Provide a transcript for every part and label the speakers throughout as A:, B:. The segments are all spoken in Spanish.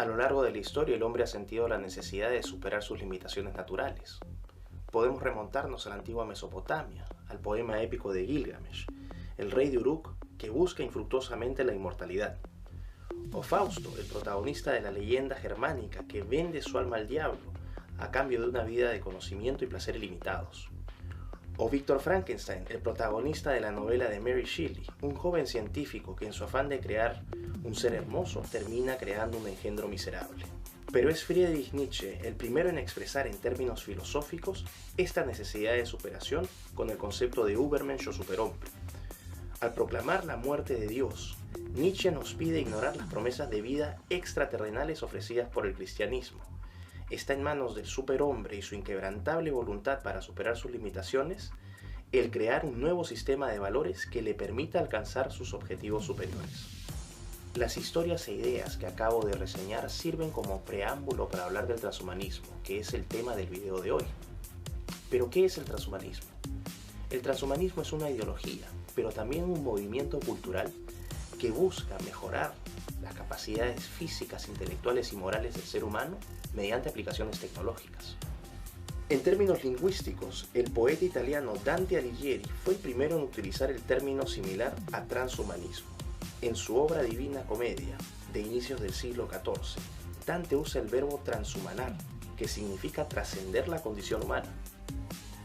A: A lo largo de la historia, el hombre ha sentido la necesidad de superar sus limitaciones naturales. Podemos remontarnos a la antigua Mesopotamia, al poema épico de Gilgamesh, el rey de Uruk que busca infructuosamente la inmortalidad. O Fausto, el protagonista de la leyenda germánica que vende su alma al diablo a cambio de una vida de conocimiento y placer ilimitados. O Víctor Frankenstein, el protagonista de la novela de Mary Shelley, un joven científico que en su afán de crear un ser hermoso termina creando un engendro miserable. Pero es Friedrich Nietzsche el primero en expresar en términos filosóficos esta necesidad de superación con el concepto de Übermensch o superhombre. Al proclamar la muerte de Dios, Nietzsche nos pide ignorar las promesas de vida extraterrenales ofrecidas por el cristianismo. Está en manos del superhombre y su inquebrantable voluntad para superar sus limitaciones, el crear un nuevo sistema de valores que le permita alcanzar sus objetivos superiores. Las historias e ideas que acabo de reseñar sirven como preámbulo para hablar del transhumanismo, que es el tema del video de hoy. ¿Pero qué es el transhumanismo? El transhumanismo es una ideología, pero también un movimiento cultural que busca mejorar las capacidades físicas, intelectuales y morales del ser humano mediante aplicaciones tecnológicas. En términos lingüísticos, el poeta italiano Dante Alighieri fue el primero en utilizar el término similar a transhumanismo. En su obra Divina Comedia, de inicios del siglo XIV, Dante usa el verbo transhumanar, que significa trascender la condición humana.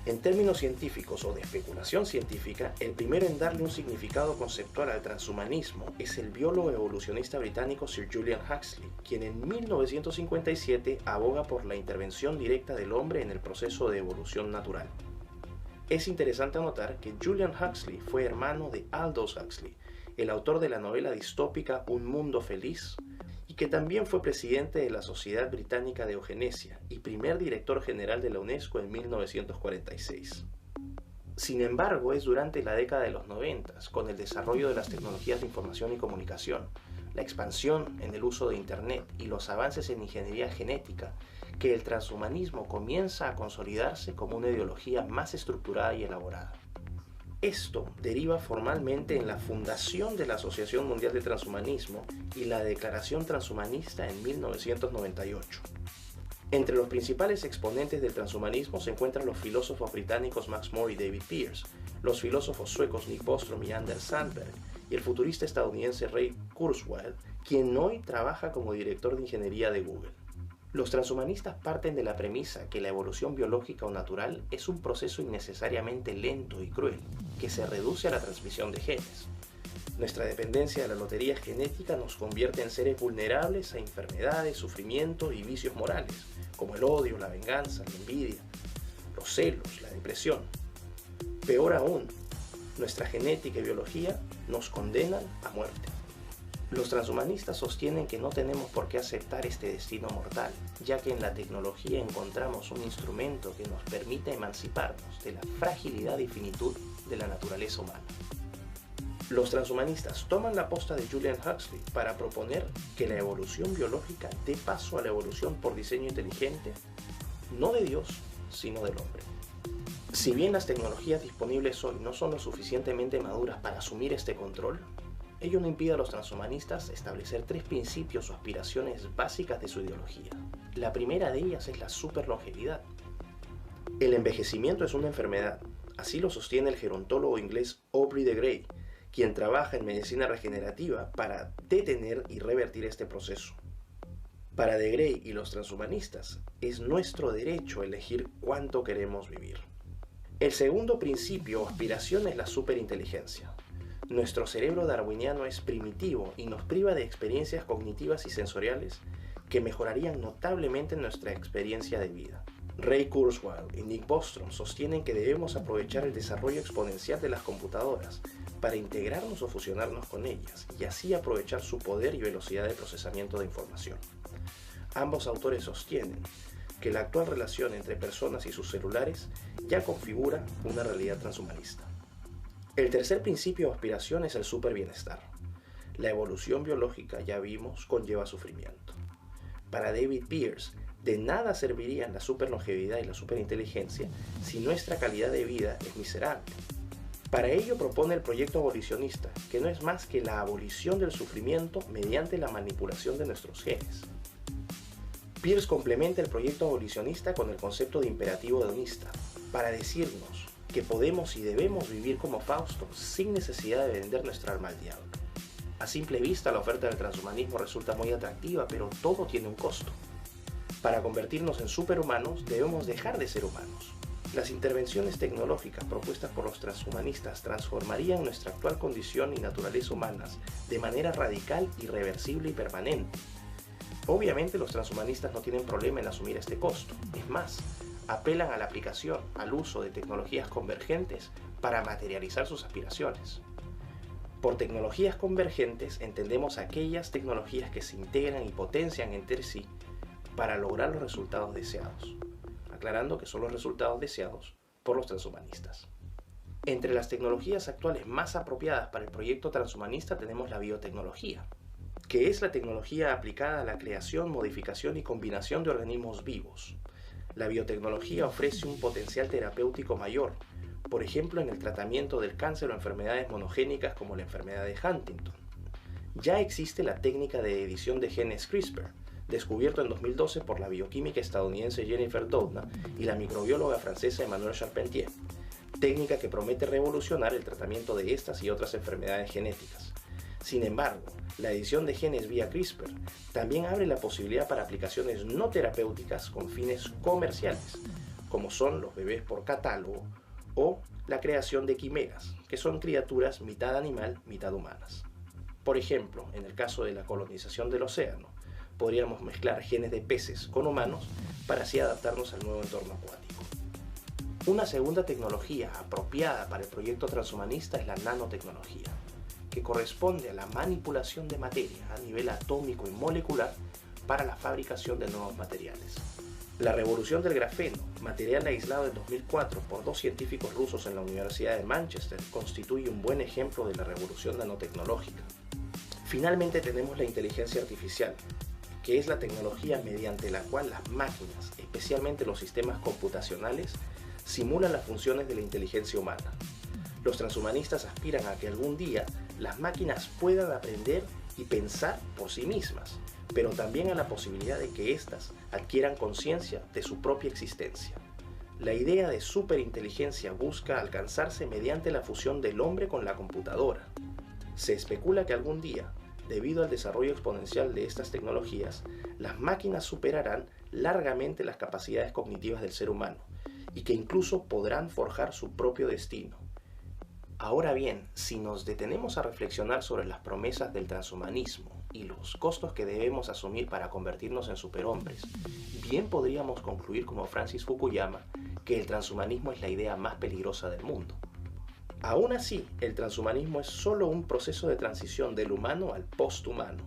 A: En términos científicos o de especulación científica, el primero en darle un significado conceptual al transhumanismo es el biólogo evolucionista británico Sir Julian Huxley, quien en 1957 aboga por la intervención directa del hombre en el proceso de evolución natural. Es interesante anotar que Julian Huxley fue hermano de Aldous Huxley, el autor de la novela distópica Un Mundo Feliz, y que también fue presidente de la Sociedad Británica de Eugenesia y primer director general de la UNESCO en 1946. Sin embargo, es durante la década de los 90, con el desarrollo de las tecnologías de información y comunicación, la expansión en el uso de Internet y los avances en ingeniería genética, que el transhumanismo comienza a consolidarse como una ideología más estructurada y elaborada. Esto deriva formalmente en la fundación de la Asociación Mundial de Transhumanismo y la Declaración Transhumanista en 1998. Entre los principales exponentes del transhumanismo se encuentran los filósofos británicos Max More y David Pearce, los filósofos suecos Nick Bostrom y Anders Sandberg, y el futurista estadounidense Ray Kurzweil, quien hoy trabaja como director de ingeniería de Google. Los transhumanistas parten de la premisa que la evolución biológica o natural es un proceso innecesariamente lento y cruel, que se reduce a la transmisión de genes. Nuestra dependencia de la lotería genética nos convierte en seres vulnerables a enfermedades, sufrimiento y vicios morales, como el odio, la venganza, la envidia, los celos, la depresión. Peor aún, nuestra genética y biología nos condenan a muerte. Los transhumanistas sostienen que no tenemos por qué aceptar este destino mortal, ya que en la tecnología encontramos un instrumento que nos permite emanciparnos de la fragilidad y finitud de la naturaleza humana. Los transhumanistas toman la posta de Julian Huxley para proponer que la evolución biológica dé paso a la evolución por diseño inteligente, no de Dios, sino del hombre. Si bien las tecnologías disponibles hoy no son lo suficientemente maduras para asumir este control, ello no impide a los transhumanistas establecer tres principios o aspiraciones básicas de su ideología. La primera de ellas es la superlongevidad. El envejecimiento es una enfermedad, así lo sostiene el gerontólogo inglés Aubrey de Grey, quien trabaja en medicina regenerativa para detener y revertir este proceso. Para de Grey y los transhumanistas, es nuestro derecho elegir cuánto queremos vivir. El segundo principio o aspiración es la superinteligencia. Nuestro cerebro darwiniano es primitivo y nos priva de experiencias cognitivas y sensoriales que mejorarían notablemente nuestra experiencia de vida. Ray Kurzweil y Nick Bostrom sostienen que debemos aprovechar el desarrollo exponencial de las computadoras para integrarnos o fusionarnos con ellas y así aprovechar su poder y velocidad de procesamiento de información. Ambos autores sostienen que la actual relación entre personas y sus celulares ya configura una realidad transhumanista. El tercer principio o aspiración es el superbienestar. La evolución biológica, ya vimos, conlleva sufrimiento. Para David Pearce, de nada servirían la superlongevidad y la superinteligencia si nuestra calidad de vida es miserable. Para ello propone el proyecto abolicionista, que no es más que la abolición del sufrimiento mediante la manipulación de nuestros genes. Peirce complementa el proyecto abolicionista con el concepto de imperativo hedonista, para decirnos que podemos y debemos vivir como Fausto sin necesidad de vender nuestra alma al diablo. A simple vista la oferta del transhumanismo resulta muy atractiva, pero todo tiene un costo. Para convertirnos en superhumanos debemos dejar de ser humanos. Las intervenciones tecnológicas propuestas por los transhumanistas transformarían nuestra actual condición y naturaleza humanas de manera radical, irreversible y permanente. Obviamente los transhumanistas no tienen problema en asumir este costo. Es más, apelan a la aplicación, al uso de tecnologías convergentes para materializar sus aspiraciones. Por tecnologías convergentes entendemos aquellas tecnologías que se integran y potencian entre sí para lograr los resultados deseados, aclarando que son los resultados deseados por los transhumanistas. Entre las tecnologías actuales más apropiadas para el proyecto transhumanista tenemos la biotecnología, que es la tecnología aplicada a la creación, modificación y combinación de organismos vivos. La biotecnología ofrece un potencial terapéutico mayor, por ejemplo en el tratamiento del cáncer o enfermedades monogénicas como la enfermedad de Huntington. Ya existe la técnica de edición de genes CRISPR, descubierto en 2012 por la bioquímica estadounidense Jennifer Doudna y la microbióloga francesa Emmanuelle Charpentier, técnica que promete revolucionar el tratamiento de estas y otras enfermedades genéticas. Sin embargo, la edición de genes vía CRISPR también abre la posibilidad para aplicaciones no terapéuticas con fines comerciales, como son los bebés por catálogo o la creación de quimeras, que son criaturas mitad animal, mitad humanas. Por ejemplo, en el caso de la colonización del océano, podríamos mezclar genes de peces con humanos para así adaptarnos al nuevo entorno acuático. Una segunda tecnología apropiada para el proyecto transhumanista es la nanotecnología, que corresponde a la manipulación de materia a nivel atómico y molecular para la fabricación de nuevos materiales. La revolución del grafeno, material aislado en 2004 por dos científicos rusos en la Universidad de Manchester, constituye un buen ejemplo de la revolución nanotecnológica. Finalmente tenemos la inteligencia artificial, que es la tecnología mediante la cual las máquinas, especialmente los sistemas computacionales, simulan las funciones de la inteligencia humana. Los transhumanistas aspiran a que algún día las máquinas puedan aprender y pensar por sí mismas, pero también a la posibilidad de que éstas adquieran conciencia de su propia existencia. La idea de superinteligencia busca alcanzarse mediante la fusión del hombre con la computadora. Se especula que algún día, debido al desarrollo exponencial de estas tecnologías, las máquinas superarán largamente las capacidades cognitivas del ser humano y que incluso podrán forjar su propio destino. Ahora bien, si nos detenemos a reflexionar sobre las promesas del transhumanismo y los costos que debemos asumir para convertirnos en superhombres, bien podríamos concluir como Francis Fukuyama que el transhumanismo es la idea más peligrosa del mundo. Aún así, el transhumanismo es solo un proceso de transición del humano al posthumano.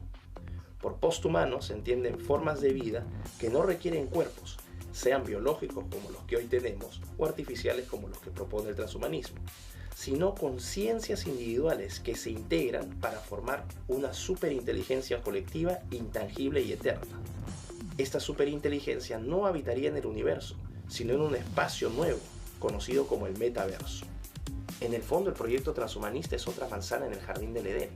A: Por posthumano se entienden formas de vida que no requieren cuerpos, sean biológicos como los que hoy tenemos o artificiales como los que propone el transhumanismo, sino conciencias individuales que se integran para formar una superinteligencia colectiva intangible y eterna. Esta superinteligencia no habitaría en el universo, sino en un espacio nuevo, conocido como el metaverso. En el fondo, el proyecto transhumanista es otra manzana en el jardín del Edén,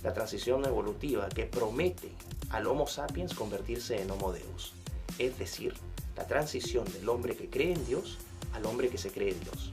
A: la transición evolutiva que promete al Homo sapiens convertirse en Homo Deus, es decir, la transición del hombre que cree en Dios al hombre que se cree en Dios.